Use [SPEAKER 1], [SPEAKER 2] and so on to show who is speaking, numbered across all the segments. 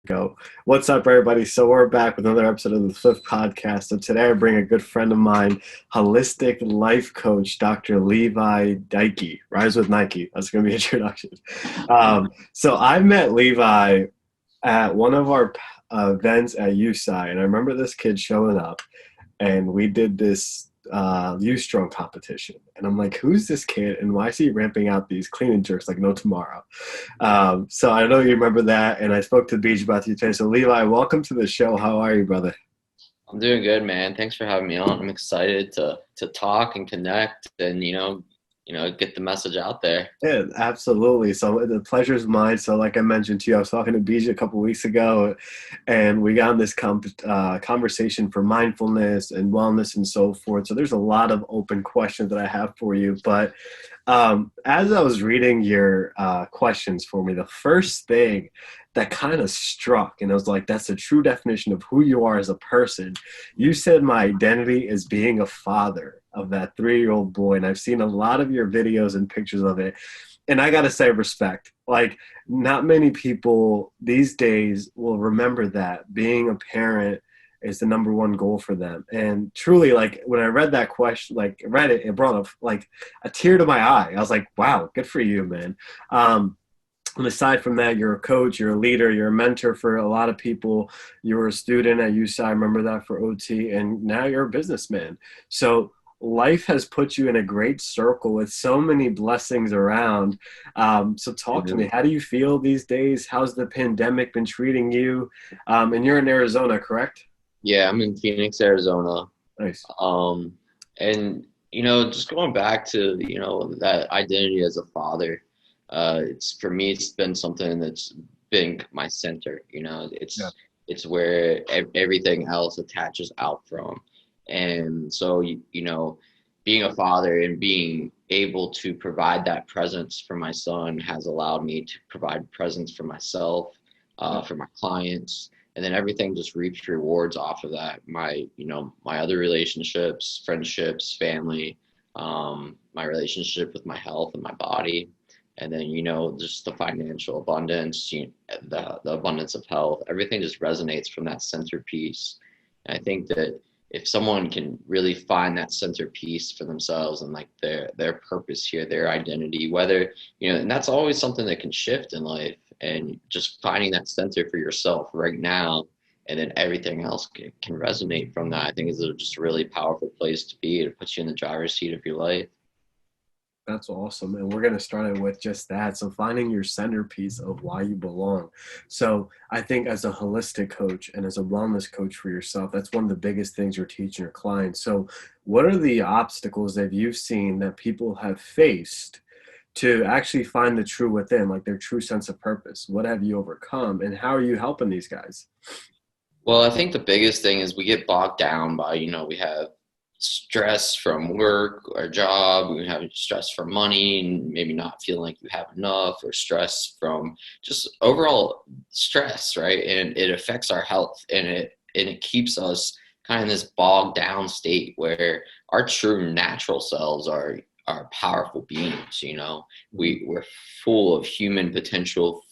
[SPEAKER 1] Go. What's up, everybody? So we're back with another episode of the Swift Podcast. And today I bring a good friend of mine, holistic life coach, Dr. Levi Deike. Rhymes with Nike. That's going to be introduction. So I met Levi at one of our events at USI, and I remember this kid showing up, and we did this U-strong competition. And I'm like, who's this kid, and why is he ramping out these clean and jerks like no tomorrow? So I know you remember that, and I spoke to Beach about you today. So Levi, welcome to the show. How are you, brother?
[SPEAKER 2] I'm doing good, man. Thanks for having me on. I'm excited to talk and connect and get the message out there.
[SPEAKER 1] Yeah, absolutely. So the pleasure is mine. So like I mentioned to you, I was talking to Beach a couple of weeks ago, and we got in this conversation for mindfulness and wellness and so forth. So there's a lot of open questions that I have for you. But as I was reading your questions for me, the first thing that kind of struck, and I was like, that's a true definition of who you are as a person. You said my identity is being a father of that 3-year-old boy. And I've seen a lot of your videos and pictures of it. And I got to say, respect. Like, not many people these days will remember that being a parent is the number one goal for them. And truly, like, when I read that question, like, read it, it brought up like a tear to my eye. I was like, wow, good for you, man. And aside from that, you're a coach, you're a leader, you're a mentor for a lot of people. You were a student at USI, I remember that, for OT, and now you're a businessman. So life has put you in a great circle with so many blessings around. So talk to me. How do you feel these days? How's the pandemic been treating you? And you're in Arizona, correct?
[SPEAKER 2] Yeah, I'm in Phoenix, Arizona.
[SPEAKER 1] Nice.
[SPEAKER 2] And just going back to that identity as a father. For me, it's been something that's been my center. It's where everything else attaches out from. And so, being a father and being able to provide that presence for my son has allowed me to provide presence for myself, for my clients, and then everything just reaps rewards off of that. My other relationships, friendships, family, my relationship with my health and my body. And then, just the financial abundance, the abundance of health, everything just resonates from that centerpiece. And I think that if someone can really find that centerpiece for themselves and like their purpose here, their identity, whether, and that's always something that can shift in life, and just finding that center for yourself right now, and then everything else can resonate from that, I think is just a really powerful place to be. It puts you in the driver's seat of your life.
[SPEAKER 1] That's awesome. And we're going to start it with just that. So finding your centerpiece of why you belong. So I think as a holistic coach and as a wellness coach for yourself, that's one of the biggest things you're teaching your clients. So what are the obstacles that you've seen that people have faced to actually find the true within, like their true sense of purpose? What have you overcome, and how are you helping these guys?
[SPEAKER 2] Well, I think the biggest thing is we get bogged down by, we have stress from work or job, we have stress from money and maybe not feeling like you have enough, or stress from just overall stress, right? And it affects our health, and it keeps us kind of in this bogged down state where our true natural selves are powerful beings. We're full of human potential,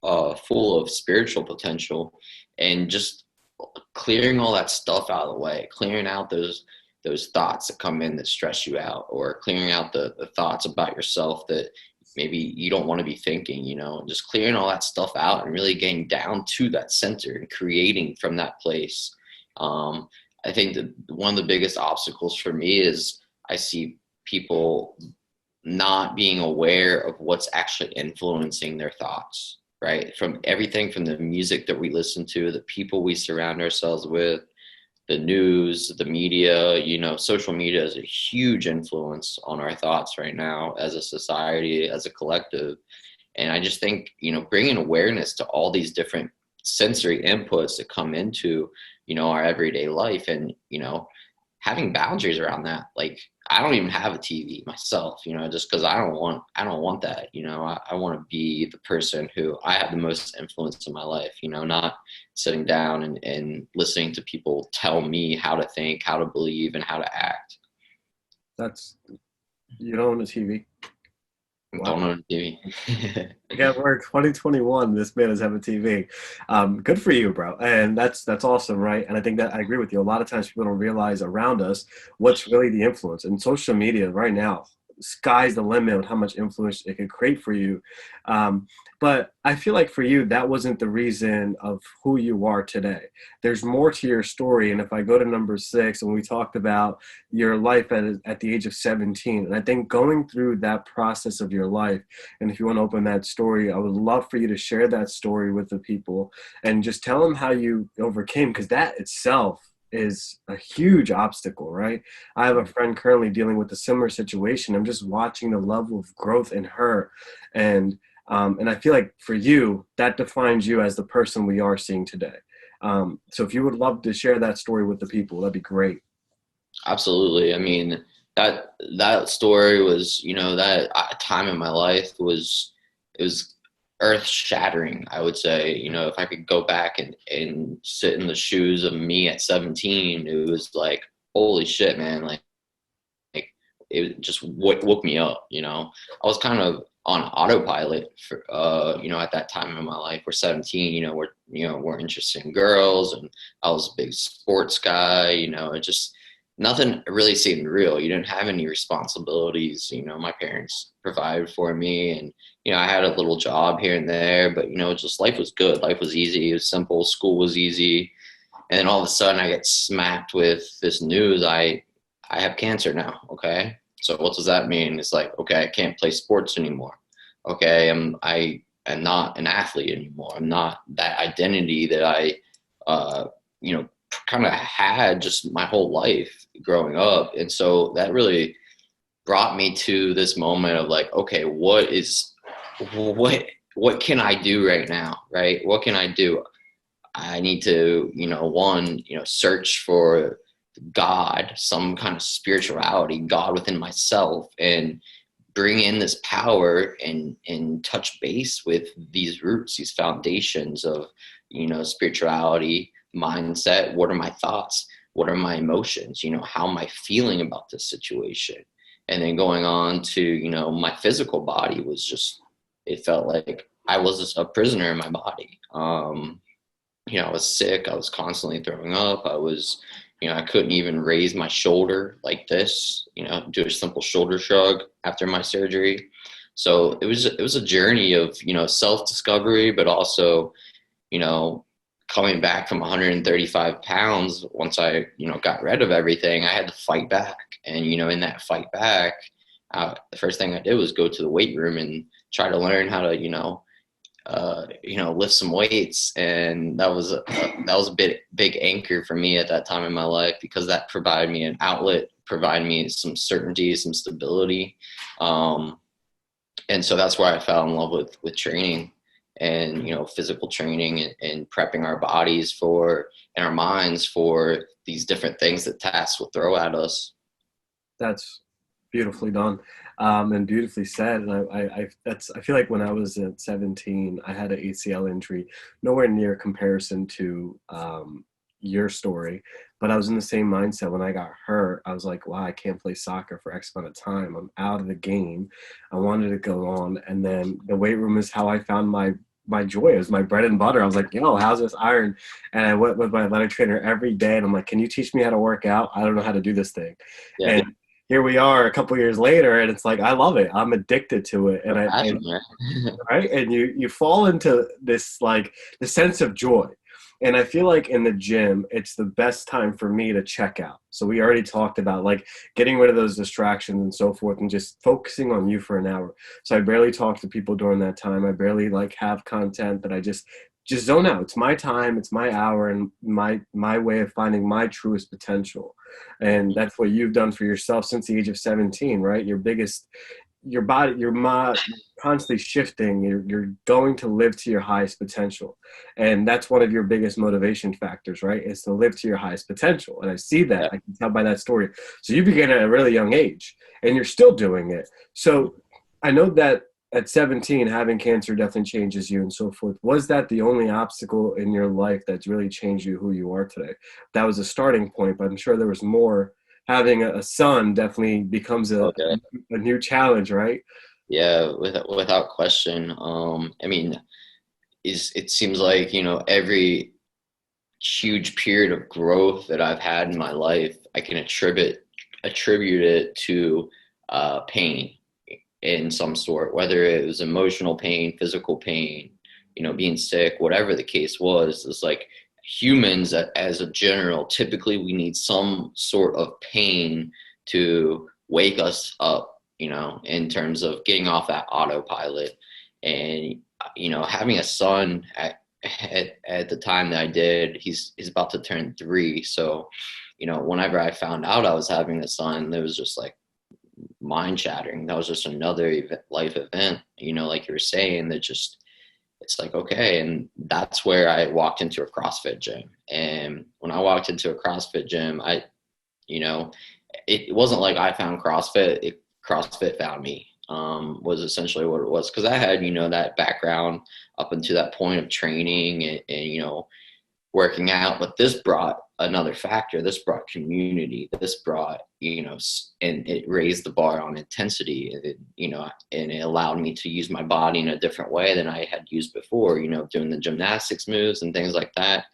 [SPEAKER 2] full of spiritual potential, and just clearing all that stuff out of the way, clearing out those thoughts that come in that stress you out, or clearing out the thoughts about yourself that maybe you don't want to be thinking, just clearing all that stuff out and really getting down to that center and creating from that place. I think that one of the biggest obstacles for me is I see people not being aware of what's actually influencing their thoughts, right? From everything from the music that we listen to, the people we surround ourselves with, the news, the media, social media is a huge influence on our thoughts right now as a society, as a collective. And I just think, bringing awareness to all these different sensory inputs that come into, our everyday life, and, having boundaries around that. Like, I don't even have a TV myself, just because I don't want that. I want to be the person who I have the most influence in my life, not sitting down and listening to people tell me how to think, how to believe, and how to act.
[SPEAKER 1] You don't own a TV? Wow.
[SPEAKER 2] Don't own a TV.
[SPEAKER 1] Again, we're 2021. This man is having TV. Good for you, bro. And that's awesome, right? And I think that I agree with you. A lot of times people don't realize around us what's really the influence. And social media right now, sky's the limit on how much influence it can create for you. Um, but I feel like for you, that wasn't the reason of who you are today. There's more to your story. And if I go to number 6, and we talked about your life at the age of 17, and I think going through that process of your life, and if you want to open that story, I would love for you to share that story with the people and just tell them how you overcame, because that itself is a huge obstacle, right? I have a friend currently dealing with a similar situation. I'm just watching the level of growth in her. And I feel like for you, that defines you as the person we are seeing today. So if you would love to share that story with the people, that'd be great.
[SPEAKER 2] Absolutely. I mean, that story was, that time in my life it was earth shattering, I would say. If I could go back and sit in the shoes of me at 17, it was like, holy shit, man. Like it just woke me up, I was kind of on autopilot for, at that time in my life. We're 17, we're interested in girls, and I was a big sports guy, it just, nothing really seemed real. You didn't have any responsibilities. My parents provided for me, and, I had a little job here and there, but, just life was good. Life was easy. It was simple. School was easy. And then all of a sudden I get smacked with this news. I have cancer now. Okay. So what does that mean? It's like, okay, I can't play sports anymore. Okay. I am not an athlete anymore. I'm not that identity that I, you know, kind of had just my whole life growing up. And so that really brought me to this moment of like, okay, what can I do right now? Right? What can I do? I need to, one, search for God, some kind of spirituality, God within myself, and bring in this power and touch base with these roots, these foundations of, spirituality, mindset. What are my thoughts? What are my emotions? How am I feeling about this situation? And then going on to, my physical body was just, it felt like I was just a prisoner in my body. I was sick. I was constantly throwing up. I couldn't even raise my shoulder like this, do a simple shoulder shrug after my surgery. So it was a journey of, self-discovery, but also, you know, coming back from 135 pounds. Once I, got rid of everything, I had to fight back. And, in that fight back, the first thing I did was go to the weight room and try to learn how to, lift some weights. And that was a big anchor for me at that time in my life, because that provided me an outlet, provided me some certainty, some stability. And so that's where I fell in love with training and, physical training, and prepping our bodies for, and our minds for these different things that tasks will throw at us.
[SPEAKER 1] That's beautifully done, and beautifully said. And I feel like when I was at 17, I had an ACL injury, nowhere near comparison to your story, but I was in the same mindset when I got hurt. I was like, wow, I can't play soccer for X amount of time. I'm out of the game. I wanted to go on, and then the weight room is how I found my joy. It was my bread and butter. I was like, yo, how's this iron? And I went with my athletic trainer every day, and I'm like, can you teach me how to work out? I don't know how to do this thing.
[SPEAKER 2] Yeah.
[SPEAKER 1] And here we are a couple years later, and it's like, I love it. I'm addicted to it. And right. And you fall into this, like, the sense of joy. And I feel like in the gym, it's the best time for me to check out. So we already talked about, like, getting rid of those distractions and so forth, and just focusing on you for an hour. So I barely talk to people during that time. I barely have content that I just zone out. It's my time, it's my hour, and my way of finding my truest potential. And that's what you've done for yourself since the age of 17, right? Your body, your mind, constantly shifting. You're going to live to your highest potential, and that's one of your biggest motivation factors, right? Is to live to your highest potential. And I see that. I can tell by that story. So you began at a really young age, and you're still doing it. So I know that at 17, having cancer definitely changes you and so forth. Was that the only obstacle in your life that's really changed you who you are today? That was a starting point, but I'm sure there was more. Having a son definitely becomes a new challenge, right?
[SPEAKER 2] Yeah, without question. I mean, it seems like, every huge period of growth that I've had in my life, I can attribute it to pain in some sort, whether it was emotional pain, physical pain, being sick, whatever the case was. It's like humans, as a general, typically we need some sort of pain to wake us up, in terms of getting off that autopilot. And, having a son at the time that I did, he's about to turn 3. So, whenever I found out I was having a son, it was just like mind shattering. That was just another life event, like you were saying, that just, it's like, okay. And that's where I walked into a CrossFit gym. And when I walked into a CrossFit gym, you know, it wasn't like I found CrossFit, CrossFit found me, was essentially what it was. Cause I had, that background up until that point of training and working out, but this brought another factor. This brought community. This brought, and it raised the bar on intensity. And it allowed me to use my body in a different way than I had used before, doing the gymnastics moves and things like that.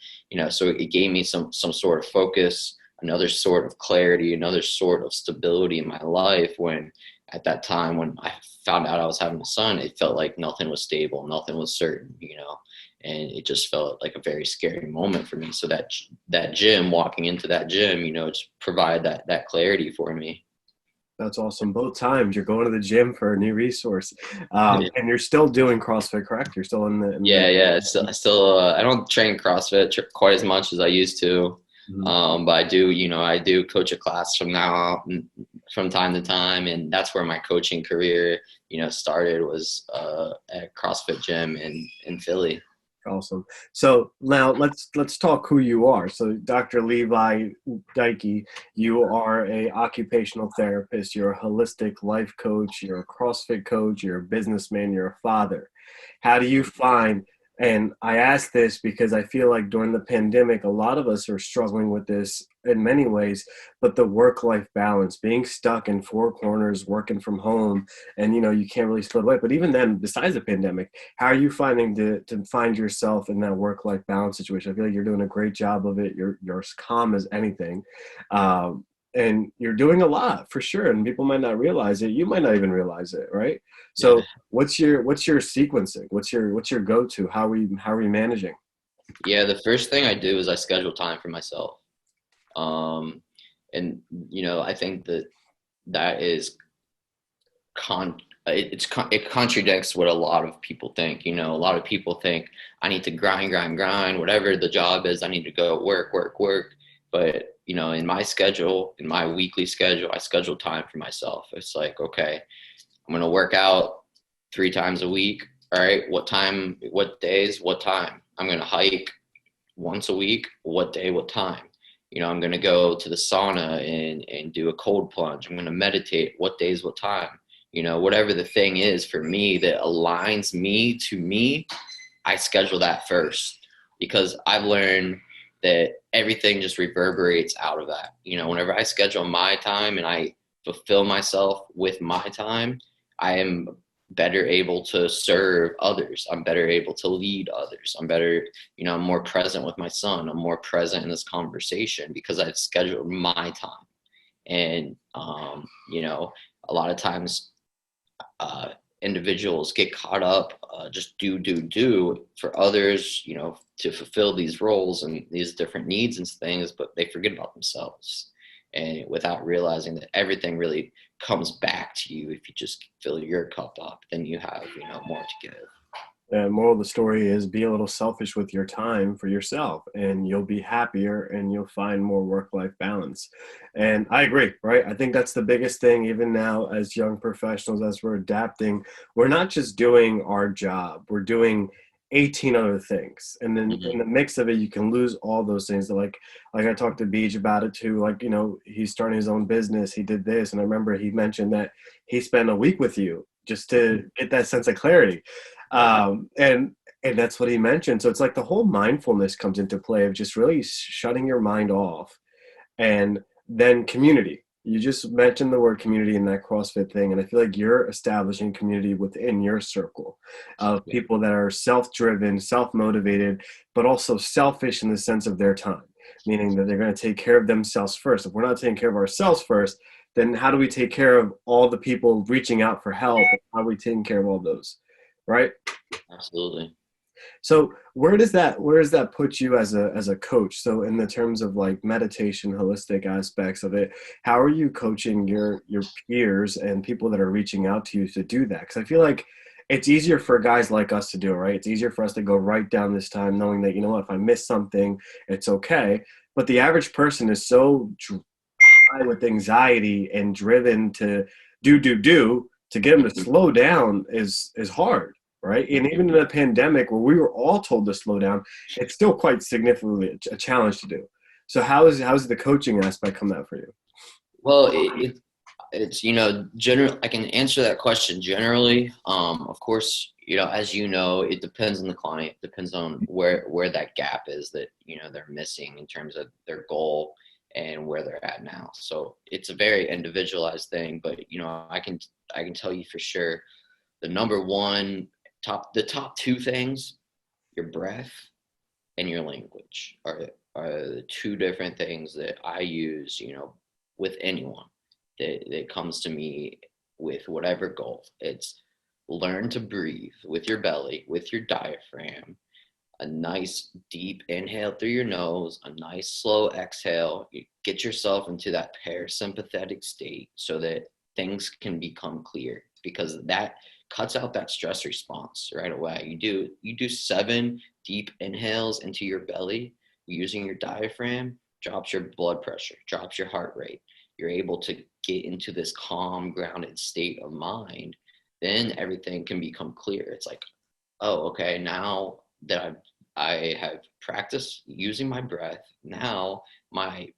[SPEAKER 2] So it gave me some sort of focus, another sort of clarity, another sort of stability in my life. When at that time, when I found out I was having a son, it felt like nothing was stable, nothing was certain, and it just felt like a very scary moment for me. So that gym, walking into that gym, just provide that clarity for me.
[SPEAKER 1] That's awesome. Both times you're going to the gym for a new resource, and you're still doing CrossFit, correct? You're still in the
[SPEAKER 2] Yeah. Still, I don't train CrossFit quite as much as I used to.
[SPEAKER 1] Mhm.
[SPEAKER 2] But I do coach a class from now on, from time to time. And that's where my coaching career, started, was at CrossFit gym in Philly.
[SPEAKER 1] Awesome. So now let's talk who you are. So Dr. Levi Deike, you are a occupational therapist, you're a holistic life coach, you're a CrossFit coach, you're a businessman, you're a father. How do you find, and I ask this because I feel like during the pandemic, a lot of us are struggling with this in many ways, but the work-life balance, being stuck in four corners, working from home, and you can't really split away. But even then, besides the pandemic, how are you finding to find yourself in that work-life balance situation? I feel like you're doing a great job of it. You're as calm as anything. And you're doing a lot for sure. And people might not realize it. You might not even realize it, right?
[SPEAKER 2] Yeah.
[SPEAKER 1] So what's your sequencing? What's your go-to? How are we managing?
[SPEAKER 2] Yeah. The first thing I do is I schedule time for myself. Um, and, I think that is it contradicts what a lot of people think. A lot of people think I need to grind, whatever the job is. I need to go work. But in my schedule, in my weekly schedule, I schedule time for myself. It's like, okay, I'm gonna work out 3 times a week. All right, what time? What days? What time? I'm gonna hike once a week. What day? What time? I'm gonna go to the sauna and do a cold plunge. I'm gonna meditate. What days? What time? Whatever the thing is for me that aligns me to me, I schedule that first, because I've learned that everything just reverberates out of that. Whenever I schedule my time and I fulfill myself with my time, I am better able to serve others. I'm better able to lead others. I'm better, I'm more present with my son. I'm more present in this conversation because I've scheduled my time. And, a lot of times uh, individuals get caught up, just do for others, to fulfill these roles and these different needs and things, but they forget about themselves. And without realizing that everything really comes back to you if you just fill your cup up, then you have, more to give.
[SPEAKER 1] And moral of the story is be a little selfish with your time for yourself, and you'll be happier and you'll find more work-life balance. And I agree, right? I think that's the biggest thing, even now as young professionals, as we're adapting, we're not just doing our job, we're doing 18 other things. And then in
[SPEAKER 2] Mm-hmm.
[SPEAKER 1] the mix of it, you can lose all those things. Like I talked to Beach about it too. Like, he's starting his own business. He did this. And I remember he mentioned that he spent a week with you just to get that sense of clarity, and that's what he mentioned. So it's like the whole mindfulness comes into play of just really shutting your mind off, and then community. You just mentioned the word community in that CrossFit thing, and I feel like you're establishing community within your circle of
[SPEAKER 2] Yeah.
[SPEAKER 1] people that are self-driven, self-motivated, but also selfish in the sense of their time, meaning that they're going to take care of themselves first. If we're not taking care of ourselves first, then how do we take care of all the people reaching out for help? How are we taking care of all those, right?
[SPEAKER 2] Absolutely.
[SPEAKER 1] So where does that put you as a coach? So in the terms of like meditation, holistic aspects of it, how are you coaching your peers and people that are reaching out to you to do that? Because I feel like it's easier for guys like us to do, right? It's easier for us to go right down this time knowing that, you know what, if I miss something, it's okay. But the average person is so high with anxiety and driven to do to get them to slow down is hard, right? And even in a pandemic where we were all told to slow down, it's still quite significantly a challenge to do. So how's the coaching aspect come out for you?
[SPEAKER 2] Well, it's, general. I can answer that question generally. Of course, as you know, it depends on the client, depends on where that gap is that, they're missing in terms of their goal and where they're at now. So it's a very individualized thing, but, I can tell you for sure, the number one the top two things, your breath and your language are the two different things that I use, with anyone that comes to me with whatever goal. It's learn to breathe with your belly, with your diaphragm, a nice deep inhale through your nose, a nice slow exhale. You get yourself into that parasympathetic state so that things can become clear, because that cuts out that stress response right away. You do 7 deep inhales into your belly using your diaphragm, drops your blood pressure, drops your heart rate. You're able to get into this calm, grounded state of mind. Then everything can become clear. It's like, oh, okay, now that I have practiced using my breath, now my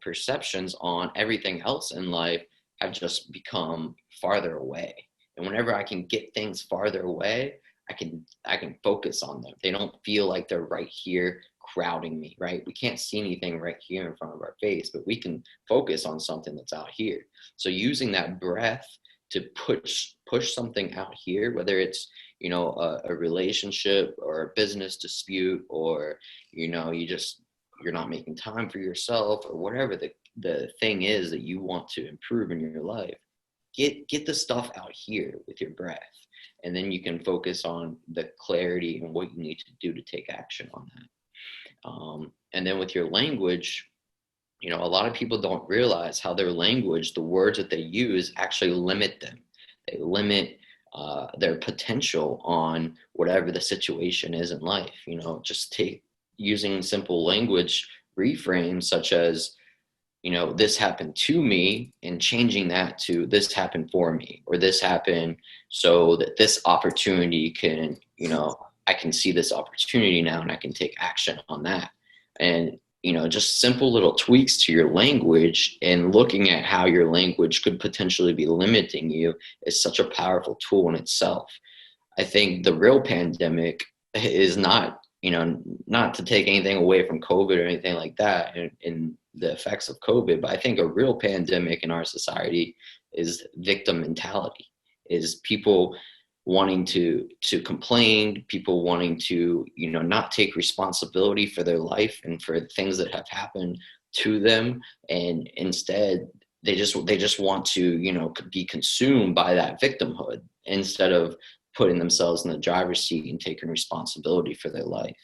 [SPEAKER 2] perceptions on everything else in life have just become farther away. And whenever I can get things farther away, I can focus on them. They don't feel like they're right here crowding me, right? We can't see anything right here in front of our face, but we can focus on something that's out here. So using that breath to push something out here, whether it's, a relationship or a business dispute, or, you're not making time for yourself, or whatever the thing is that you want to improve in your life, get the stuff out here with your breath. And then you can focus on the clarity and what you need to do to take action on that. And then with your language, a lot of people don't realize how their language, the words that they use, actually limit them. They limit their potential on whatever the situation is in life. Just take using simple language reframes such as, this happened to me, and changing that to this happened for me, or this happened so that this opportunity can, I can see this opportunity now and I can take action on that. And, just simple little tweaks to your language and looking at how your language could potentially be limiting you is such a powerful tool in itself. I think the real pandemic is not to take anything away from COVID or anything like that and the effects of COVID, but I think a real pandemic in our society is victim mentality, is people wanting to complain, people wanting to, not take responsibility for their life and for things that have happened to them. And instead they just want to, be consumed by that victimhood instead of putting themselves in the driver's seat and taking responsibility for their life.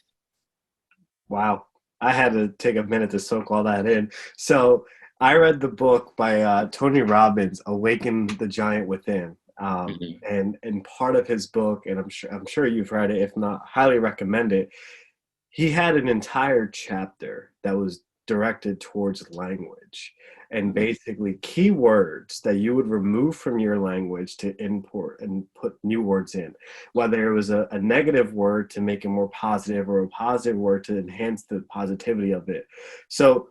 [SPEAKER 1] Wow. I had to take a minute to soak all that in. So I read the book by Tony Robbins, Awaken the Giant Within.
[SPEAKER 2] Mhm.
[SPEAKER 1] And part of his book, and I'm sure you've read it, if not, highly recommend it. He had an entire chapter that was directed towards language and basically keywords that you would remove from your language to import and put new words in, whether it was a negative word to make it more positive or a positive word to enhance the positivity of it. So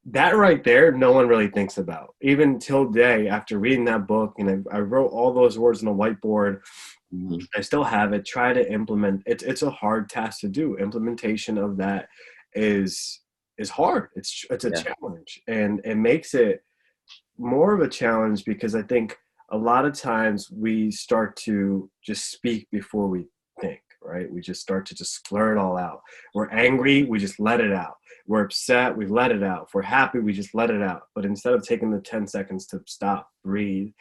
[SPEAKER 1] that right there, no one really thinks about. Even till today, after reading that book, and I wrote all those words on a whiteboard.
[SPEAKER 2] Mhm.
[SPEAKER 1] I still have it. Try to implement. It's a hard task to do. Implementation of that is hard. It's a
[SPEAKER 2] Yeah.
[SPEAKER 1] challenge, and it makes it more of a challenge because I think a lot of times we start to just speak before we think, right? We just start to just blur it all out. We're angry, we just let it out. We're upset, we let it out. If we're happy, we just let it out. But instead of taking the 10 seconds to stop, breathe,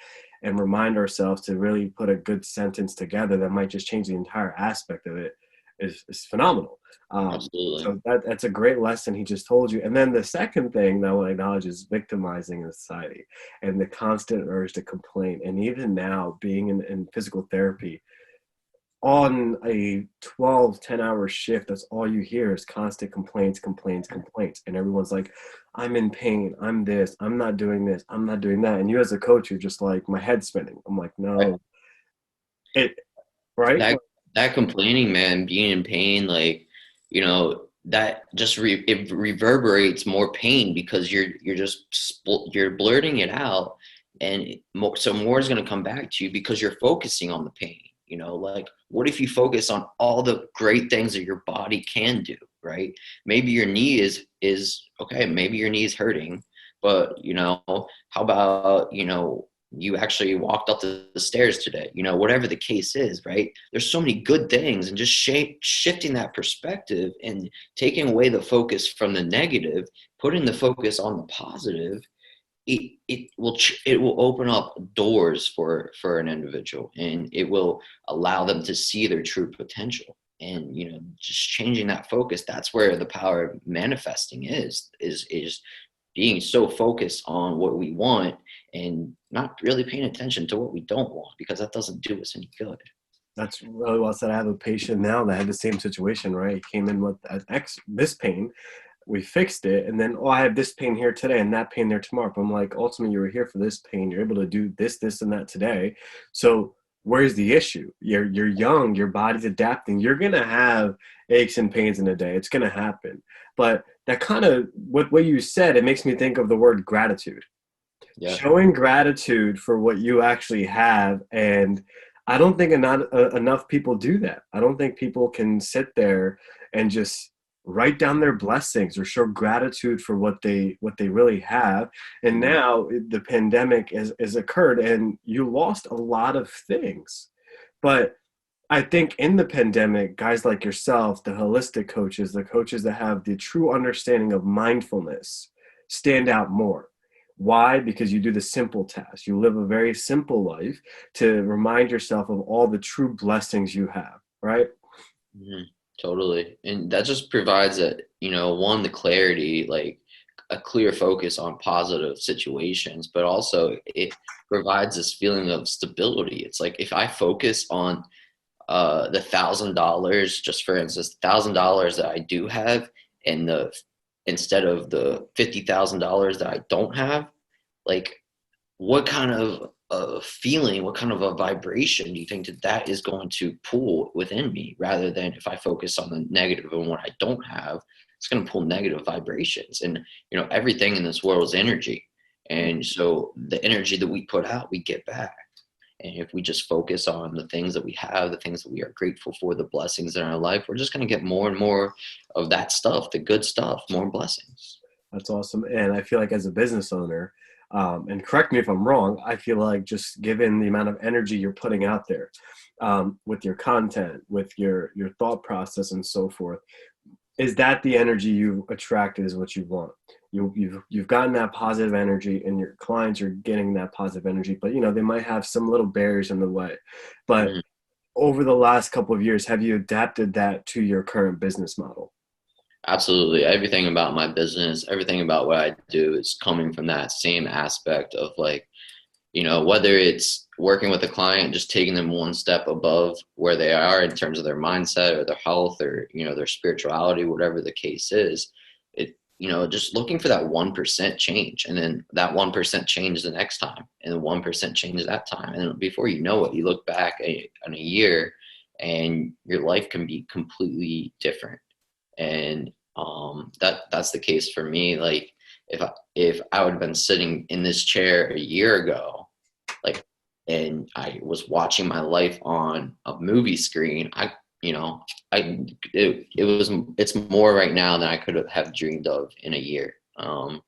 [SPEAKER 1] and remind ourselves to really put a good sentence together that might just change the entire aspect of it is phenomenal.
[SPEAKER 2] Absolutely.
[SPEAKER 1] So that's a great lesson he just told you. And then the second thing that I will acknowledge is victimizing in society and the constant urge to complain. And even now, being in physical therapy, on a 10-hour shift, that's all you hear is constant complaints, complaints, complaints. And everyone's like, I'm in pain. I'm this. I'm not doing this. I'm not doing that. And you as a coach, you're just like, my head's spinning. I'm like,
[SPEAKER 2] Right.
[SPEAKER 1] no, it, right?
[SPEAKER 2] That complaining, man, being in pain, like, that just it reverberates more pain because you're blurting it out, and so more is going to come back to you because you're focusing on the pain. Like, what if you focus on all the great things that your body can do, right? Maybe your knee is okay, maybe your knee is hurting, but how about you actually walked up the stairs today, whatever the case is, right? There's so many good things, and just shifting that perspective and taking away the focus from the negative, putting the focus on the positive, it will open up doors for an individual, and it will allow them to see their true potential. And just changing that focus, that's where the power of manifesting is being so focused on what we want and not really paying attention to what we don't want, because that doesn't do us any good.
[SPEAKER 1] That's really well said. I have a patient now that had the same situation, right? He came in with this pain. We fixed it. And then, I have this pain here today and that pain there tomorrow. But I'm like, ultimately, you were here for this pain. You're able to do this, this, and that today. So where's the issue? You're young. Your body's adapting. You're going to have aches and pains in a day. It's going to happen. But that kind of, what you said, it makes me think of the word gratitude.
[SPEAKER 2] Yeah.
[SPEAKER 1] Showing gratitude for what you actually have. And I don't think enough people do that. I don't think people can sit there and just write down their blessings or show gratitude for what they really have. And now the pandemic has occurred and you lost a lot of things. But I think in the pandemic, guys like yourself, the holistic coaches, the coaches that have the true understanding of mindfulness, stand out more. Why? Because you do the simple tasks. You live a very simple life to remind yourself of all the true blessings you have, right?
[SPEAKER 2] Mm-hmm. Totally. And that just provides one, the clarity, like a clear focus on positive situations, but also it provides this feeling of stability. It's like, if I focus on the $1,000, just for instance, $1,000 that I do have, and instead of the $50,000 that I don't have, like, what kind of a feeling, what kind of a vibration do you think that is going to pull within me, rather than if I focus on the negative and what I don't have, it's going to pull negative vibrations. And everything in this world is energy, and so the energy that we put out, we get back. And if we just focus on the things that we have, the things that we are grateful for, the blessings in our life, we're just going to get more and more of that stuff, the good stuff, more blessings.
[SPEAKER 1] That's awesome. And I feel like as a business owner, and correct me if I'm wrong, I feel like just given the amount of energy you're putting out there, with your content, with your thought process and so forth, is that the energy you attracted is what you want. You've gotten that positive energy, and your clients are getting that positive energy, but they might have some little barriers in the way. But
[SPEAKER 2] Mm-hmm.
[SPEAKER 1] over the last couple of years, have you adapted that to your current business model?
[SPEAKER 2] Absolutely. Everything about my business, everything about what I do is coming from that same aspect of, like, whether it's working with a client, just taking them one step above where they are in terms of their mindset or their health or, their spirituality, whatever the case is, just looking for that 1% change, and then that 1% change the next time, and the 1% change that time. And before you know it, you look back on a year and your life can be completely different. And that's the case for me. Like, if I would have been sitting in this chair a year ago, like, and I was watching my life on a movie screen, it's more right now than I could have dreamed of in a year. And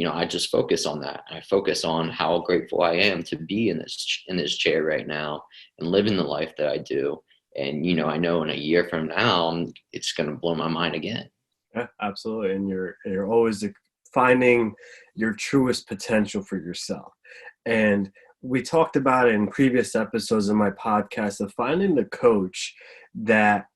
[SPEAKER 2] I just focus on that. I focus on how grateful I am to be in this chair right now and living the life that I do. And I know in a year from now, it's going to blow my mind again.
[SPEAKER 1] Yeah, absolutely. And you're always finding your truest potential for yourself. And we talked about it in previous episodes of my podcast of finding the coach that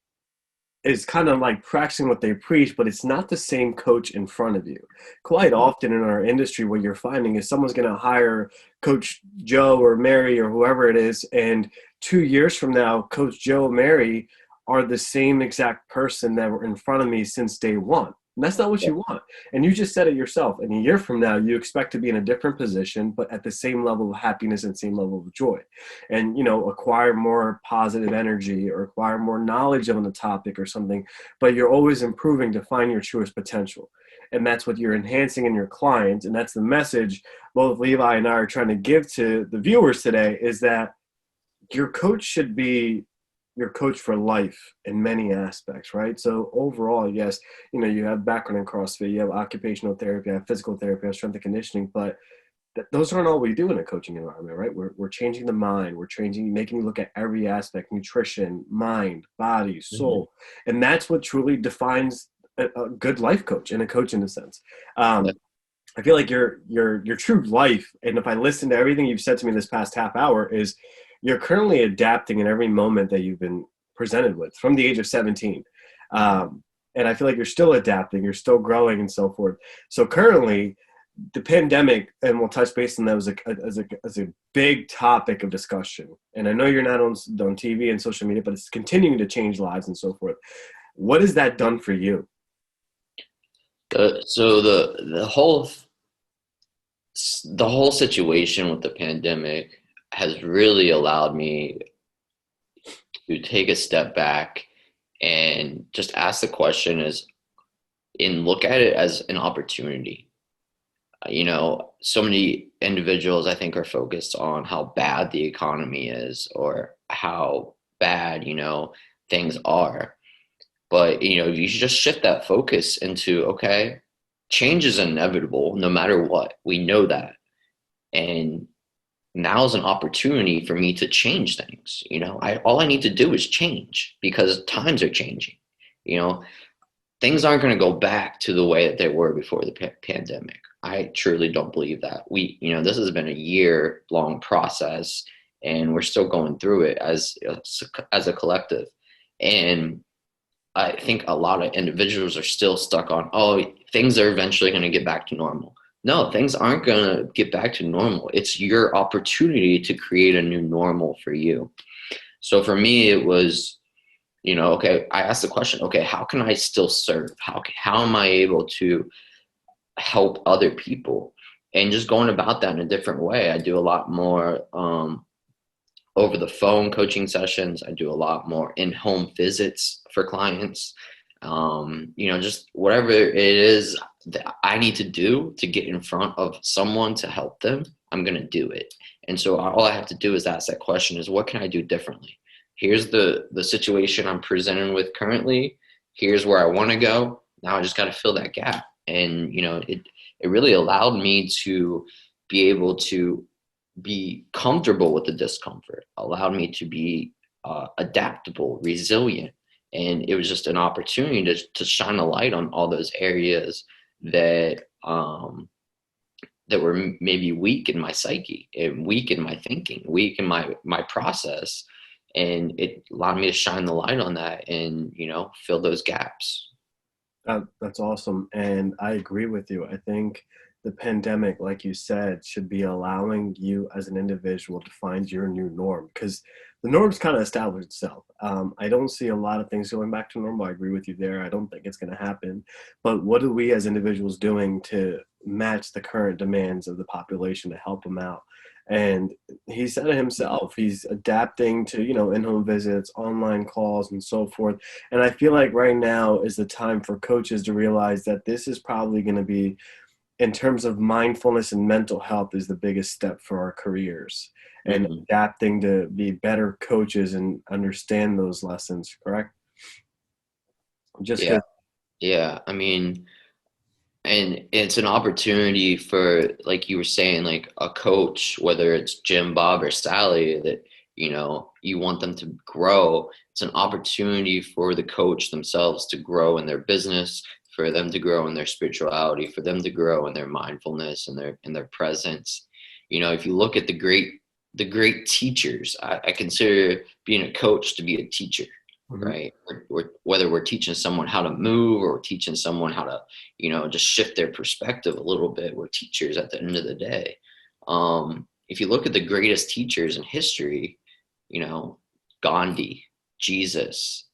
[SPEAKER 1] is kind of like practicing what they preach, but it's not the same coach in front of you. Quite often in our industry, what you're finding is someone's going to hire Coach Joe or Mary or whoever it is, and 2 years from now, Coach Joe or Mary are the same exact person that were in front of me since day one. And that's not what you want. And you just said it yourself. And a year from now, you expect to be in a different position, but at the same level of happiness and same level of joy. And, acquire more positive energy or acquire more knowledge on the topic or something. But you're always improving to find your truest potential. And that's what you're enhancing in your clients. And that's the message both Levi and I are trying to give to the viewers today, is that your coach should be your coach for life in many aspects, right? So overall, yes, you have background in CrossFit, you have occupational therapy, you have physical therapy, you have strength and conditioning, but those aren't all we do in a coaching environment, right? We're changing the mind, making you look at every aspect: nutrition, mind, body,
[SPEAKER 2] Mhm.
[SPEAKER 1] soul, and that's what truly defines a good life coach and a coach in a sense.
[SPEAKER 2] Yeah.
[SPEAKER 1] I feel like your true life, and if I listen to everything you've said to me this past half hour, is you're currently adapting in every moment that you've been presented with from the age of 17. And I feel like you're still adapting, you're still growing and so forth. So currently the pandemic, and we'll touch base on that as a big topic of discussion. And I know you're not on TV and social media, but it's continuing to change lives and so forth. What has that done for you?
[SPEAKER 2] So the whole situation with the pandemic has really allowed me to take a step back and just ask the question is and look at it as an opportunity. So many individuals I think are focused on how bad the economy is or how bad, things are. But, you should just shift that focus into, okay, change is inevitable no matter what. We know that. And now is an opportunity for me to change things. All I need to do is change because times are changing. You know, things aren't going to go back to the way that they were before the pandemic. I truly don't believe that. This has been a year-long process, and we're still going through it as a collective. And I think a lot of individuals are still stuck on, oh, things are eventually going to get back to normal. No, things aren't going to get back to normal. It's your opportunity to create a new normal for you. So for me, it was, okay, I asked the question, okay, how can I still serve? How am I able to help other people? And just going about that in a different way. I do a lot more over the phone coaching sessions. I do a lot more in-home visits for clients. Just whatever it is that I need to do to get in front of someone to help them, I'm going to do it. And so all I have to do is ask that question is, what can I do differently? Here's the situation I'm presenting with currently. Here's where I want to go. Now I just got to fill that gap. And, it really allowed me to be able to be comfortable with the discomfort, allowed me to be adaptable, resilient. And it was just an opportunity to shine a light on all those areas that that were maybe weak in my psyche, and weak in my thinking, weak in my process. And it allowed me to shine the light on that and, fill those gaps.
[SPEAKER 1] That's awesome. And I agree with you. I think the pandemic, like you said, should be allowing you as an individual to find your new norm, because the norm's kind of established itself. I don't see a lot of things going back to normal. I agree with you there. I don't think it's going to happen. But what are we as individuals doing to match the current demands of the population to help them out? And he said it himself. He's adapting to, in-home visits, online calls, and so forth. And I feel like right now is the time for coaches to realize that this is probably going to be, in terms of mindfulness and mental health, is the biggest step for our careers, and
[SPEAKER 2] Hmm.
[SPEAKER 1] adapting to be better coaches and understand those lessons, correct? Just
[SPEAKER 2] Yeah.
[SPEAKER 1] because,
[SPEAKER 2] Yeah. I mean, And it's an opportunity for, like you were saying, like a coach, whether it's Jim, Bob, or Sally, that, you want them to grow. It's an opportunity for the coach themselves to grow in their business, for them to grow in their spirituality, for them to grow in their mindfulness and their presence. If you look at the great teachers, I consider being a coach to be a teacher.
[SPEAKER 1] Mhm.
[SPEAKER 2] Right? Whether we're teaching someone how to move, or we're teaching someone how to, just shift their perspective a little bit, we're teachers at the end of the day. If you look at the greatest teachers in history, Gandhi, Jesus,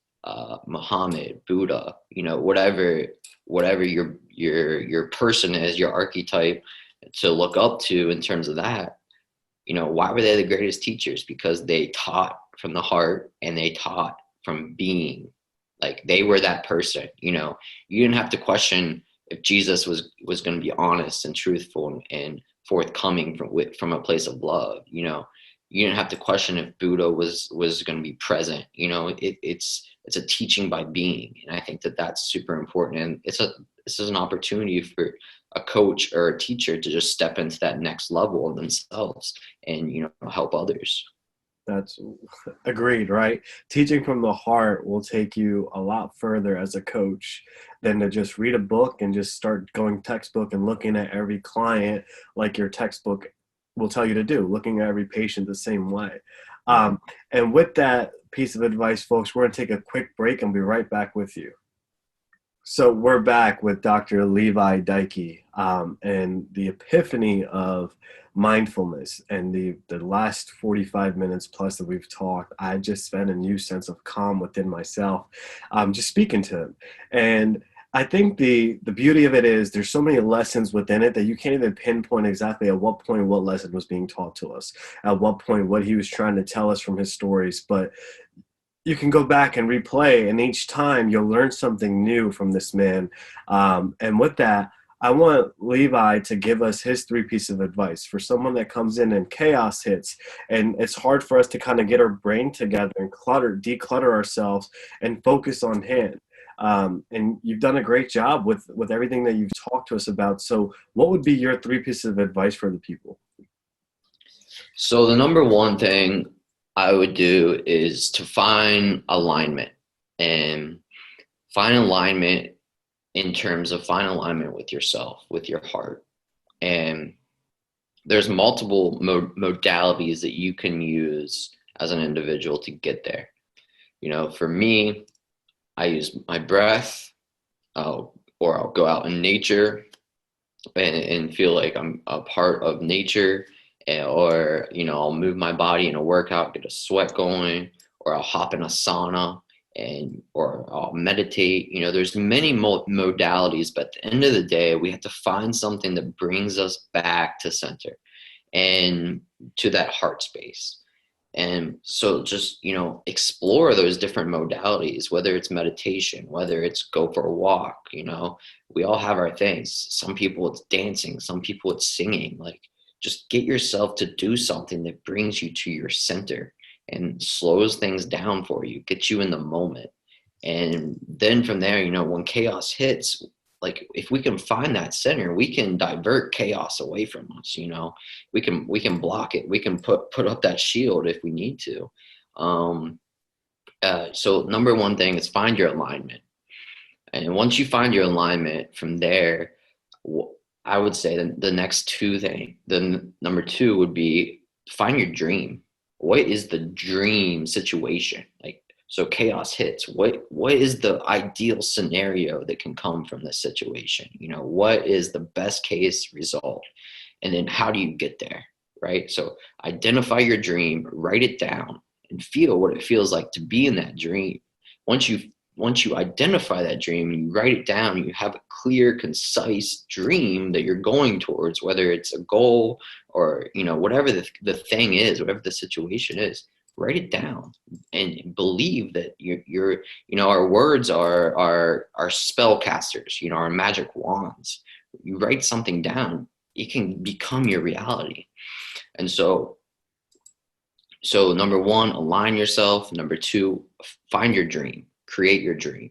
[SPEAKER 2] Muhammad, Buddha, whatever your person is, your archetype to look up to in terms of that. Why were they the greatest teachers? Because they taught from the heart, and they taught from being. Like, they were that person. You didn't have to question if Jesus was going to be honest and truthful and forthcoming from a place of love. You didn't have to question if Buddha was going to be present. It's a teaching by being, and I think that that's super important. And this is an opportunity for a coach or a teacher to just step into that next level of themselves and help others.
[SPEAKER 1] That's agreed, right? Teaching from the heart will take you a lot further as a coach than to just read a book and just start going textbook and looking at every client like your textbook will tell you to do, looking at every patient the same way. And with that piece of advice, folks, we're going to take a quick break and be right back with you. So we're back with Dr. Levi Deike, and the epiphany of mindfulness, and the last 45 minutes plus that we've talked, I just felt a new sense of calm within myself, just speaking to him. And I think the beauty of it is there's so many lessons within it that you can't even pinpoint exactly at what point what lesson was being taught to us, at what point what he was trying to tell us from his stories. But you can go back and replay, and each time you'll learn something new from this man. And with that, I want Levi to give us his 3 pieces of advice for someone that comes in and chaos hits, and it's hard for us to kind of get our brain together and declutter ourselves and focus on him. And you've done a great job with everything that you've talked to us about. So what would be your 3 pieces of advice for the people?
[SPEAKER 2] So the number one thing I would do is to find alignment, and find alignment find alignment with yourself, with your heart. And there's multiple modalities that you can use as an individual to get there. For me, I use my breath, or I'll go out in nature and feel like I'm a part of nature. Or I'll move my body in a workout, get a sweat going, or I'll hop in a sauna, or I'll meditate. There's many modalities, but at the end of the day, we have to find something that brings us back to center and to that heart space. And so just, explore those different modalities, whether it's meditation, whether it's go for a walk. We all have our things. Some people it's dancing, some people it's singing. Like, just get yourself to do something that brings you to your center and slows things down for you, gets you in the moment. And then from there, when chaos hits, like, if we can find that center, we can divert chaos away from us. We can block it. We can put up that shield if we need to. So number one thing is find your alignment. And once you find your alignment from there, I would say the next 2 thing, the number 2 would be find your dream. What is the dream situation? Like, so chaos hits. What is the ideal scenario that can come from this situation? What is the best case result? And then how do you get there? Right? So identify your dream, write it down, and feel what it feels like to be in that dream. Once you identify that dream and you write it down, you have a clear, concise dream that you're going towards, whether it's a goal or, whatever the thing is, whatever the situation is, write it down and believe that you're our words are spellcasters, our magic wands. You write something down, it can become your reality. And so number 1, align yourself. Number 2, find your dream. Create your dream.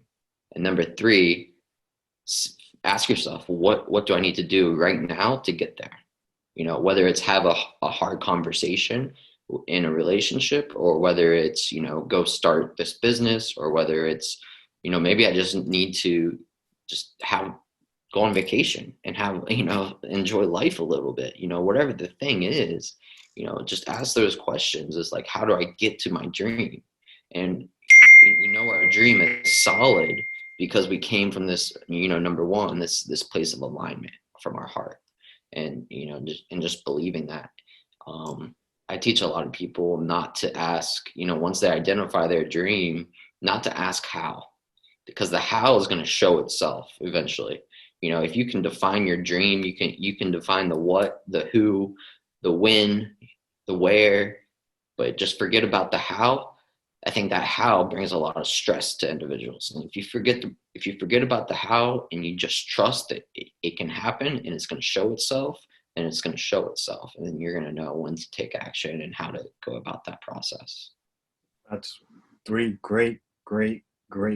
[SPEAKER 2] And number 3, ask yourself, what do I need to do right now to get there? You know, whether it's have a hard conversation in a relationship, or whether it's, you know, go start this business, or whether it's, you know, maybe I just need to just go on vacation and have, you know, enjoy life a little bit, you know, whatever the thing is, you know, just ask those questions. Is like, how do I get to my dream? And we know our dream is solid because we came from this, you know, number one, this place of alignment from our heart. And, you know, just believing that. I teach a lot of people not to ask, you know, once they identify their dream, not to ask how, because the how is going to show itself eventually. You know, if you can define your dream, you can define the what, the who, the when, the where, but just forget about the how. I think that how brings a lot of stress to individuals. And if you forget about the how, and you just trust that it can happen, and it's going to show itself, and it's going to show itself, and then you're going to know when to take action and how to go about that process.
[SPEAKER 1] That's three great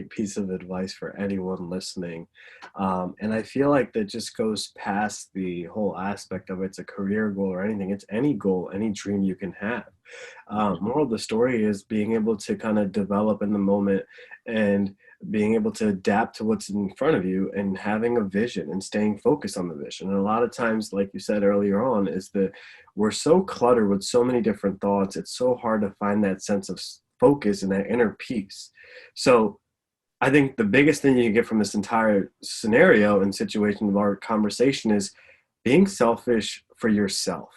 [SPEAKER 1] piece of advice for anyone listening. And I feel like that just goes past the whole aspect of it's a career goal or anything. It's any goal, any dream you can have. Moral of the story is being able to kind of develop in the moment, and being able to adapt to what's in front of you, and having a vision and staying focused on the vision. And a lot of times, like you said earlier on, is that we're so cluttered with so many different thoughts. It's so hard to find that sense of focus and that inner peace. So I think the biggest thing you can get from this entire scenario and situation of our conversation is being selfish for yourself,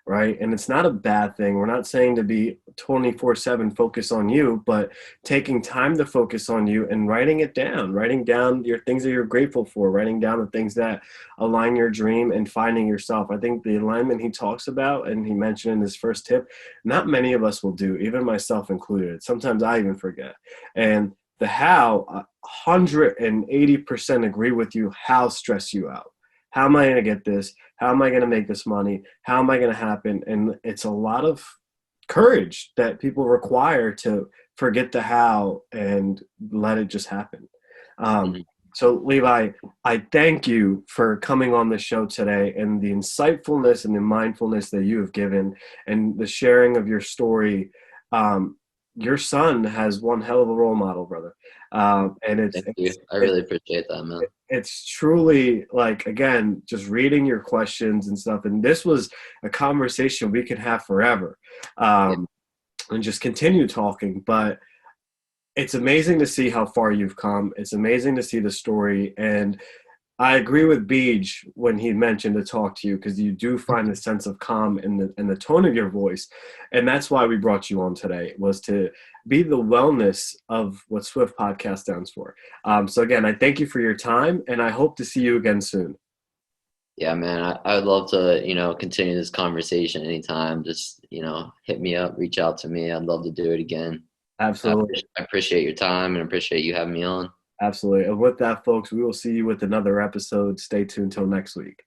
[SPEAKER 1] right? And it's not a bad thing. We're not saying to be 24/7 focus on you, but taking time to focus on you and writing down your things that you're grateful for, writing down the things that align your dream, and finding yourself. I think the alignment he talks about, and he mentioned in his first tip, not many of us will do, even myself included. Sometimes I even forget. And the how, 180% agree with you, how stress you out. How am I going to get this? How am I going to make this money? How am I going to happen? And it's a lot of courage that people require to forget the how and let it just happen. So Levi, I thank you for coming on the show today, and the insightfulness and the mindfulness that you have given, and the sharing of your story. Your son has one hell of a role model, brother. And
[SPEAKER 2] Thank you. I really appreciate that, man.
[SPEAKER 1] it's truly, like, again, just reading your questions and stuff. And this was a conversation we could have forever, and just continue talking. But it's amazing to see how far you've come. It's amazing to see the story. And I agree with Beej when he mentioned to talk to you, because you do find a sense of calm in the tone of your voice. And that's why we brought you on today, was to be the wellness of what Swift Podcast stands for. So again, I thank you for your time, and I hope to see you again soon.
[SPEAKER 2] Yeah, man, I would love to, you know, continue this conversation anytime. Just, you know, hit me up, reach out to me. I'd love to do it again.
[SPEAKER 1] Absolutely.
[SPEAKER 2] I appreciate your time, and appreciate you having me on.
[SPEAKER 1] Absolutely. And with that, folks, we will see you with another episode. Stay tuned till next week.